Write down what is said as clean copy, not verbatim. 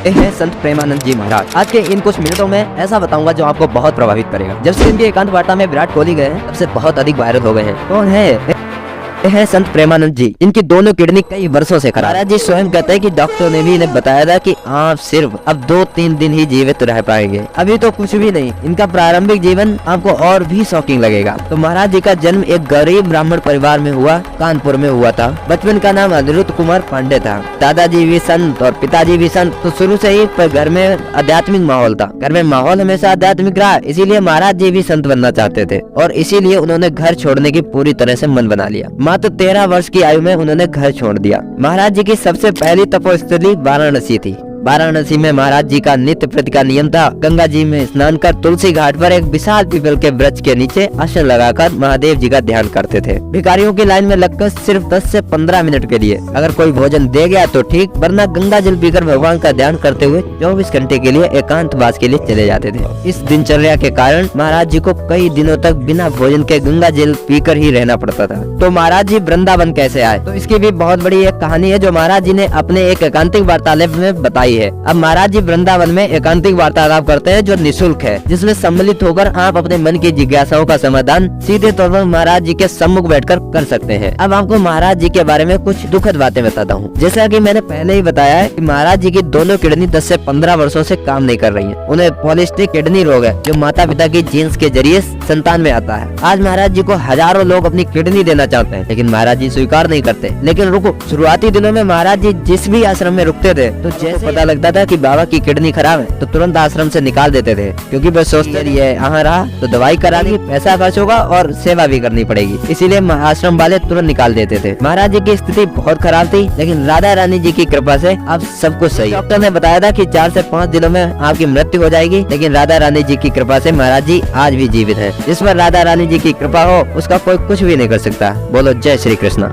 ये है संत प्रेमानंद जी महाराज। आज के इन कुछ मिनटों में ऐसा बताऊंगा जो आपको बहुत प्रभावित करेगा। जब से इनकी एकांत वार्ता में विराट कोहली गए तब से बहुत अधिक वायरल हो गए हैं। कौन है? ये है संत प्रेमानंद जी। इनकी दोनों किडनी कई वर्षों से खराब। महाराज जी स्वयं कहते हैं कि डॉक्टर ने भी इन्हें बताया था कि आप सिर्फ अब 2-3 दिन ही जीवित रह पाएंगे। अभी तो कुछ भी नहीं। इनका प्रारंभिक जीवन आपको और भी शॉकिंग लगेगा। तो महाराज जी का जन्म एक गरीब ब्राह्मण परिवार में हुआ, कानपुर में हुआ था। बचपन का नाम अनिरुद्ध कुमार पांडे था। दादाजी भी संत और पिताजी भी संत। तो शुरू से ही घर में आध्यात्मिक माहौल था। घर में माहौल हमेशा आध्यात्मिक रहा, इसीलिए महाराज जी भी संत बनना चाहते थे और इसीलिए उन्होंने घर छोड़ने की पूरी तरह से मन बना लिया। मात्र 13 वर्ष की आयु में उन्होंने घर छोड़ दिया। महाराज जी की सबसे पहली तपोस्थली वाराणसी थी। वाराणसी में महाराज जी का नित्य प्रति का नियम था। गंगा जी में स्नान कर तुलसी घाट पर एक विशाल पीपल के वृक्ष के नीचे आसन लगाकर महादेव जी का ध्यान करते थे। भिखारियों की लाइन में लगकर सिर्फ 10 से 15 मिनट के लिए अगर कोई भोजन दे गया तो ठीक, वरना गंगा जल पीकर भगवान का ध्यान करते हुए 24 घंटे के लिए एकांतवास के लिए चले जाते थे। इस दिनचर्या के कारण महाराज जी को कई दिनों तक बिना भोजन के गंगा जल पीकर ही रहना पड़ता था। तो महाराज जी वृंदावन कैसे आए? तो इसकी भी बहुत बड़ी एक कहानी है जो महाराज जी ने अपने एक एकांतिक वार्तालाप में बताई है। अब महाराज जी वृंदावन में एकांतिक वार्तालाप करते हैं जो निःशुल्क है, जिसमें सम्मिलित होकर आप अपने मन की जिज्ञासाओं का समाधान सीधे तौर पर महाराज जी के सम्मुख बैठकर कर सकते हैं। अब आपको महाराज जी के बारे में कुछ दुखद बातें बताता हूँ। जैसा कि मैंने पहले ही बताया है कि महाराज जी की दोनों किडनी 10 से 15 वर्षों से काम नहीं कर रही है। उन्हें पॉलिस्टिक किडनी रोग है जो माता पिता की जीन्स के जरिए संतान में आता है। आज महाराज जी को हजारों लोग अपनी किडनी देना चाहते हैं, लेकिन महाराज जी स्वीकार नहीं करते। लेकिन रुको, शुरुआती दिनों में महाराज जी जिस भी आश्रम में रुकते थे तो जैसे पता लगता था कि बाबा की किडनी खराब है तो तुरंत आश्रम से निकाल देते थे, क्योंकि वो सोचते रहिए यहाँ रहा तो दवाई करानी, पैसा खर्च होगा और सेवा भी करनी पड़ेगी, इसीलिए आश्रम वाले तुरंत निकाल देते थे। महाराज जी की स्थिति बहुत खराब थी, लेकिन राधा रानी जी की कृपा से अब सब कुछ सही। डॉक्टर ने बताया था कि 4 से 5 दिनों में आपकी मृत्यु हो जाएगी, लेकिन राधा रानी जी की कृपा से महाराज जी आज भी जीवित है। जिस पर राधा रानी जी की कृपा हो उसका कोई कुछ भी नहीं कर सकता। बोलो जय श्री कृष्ण।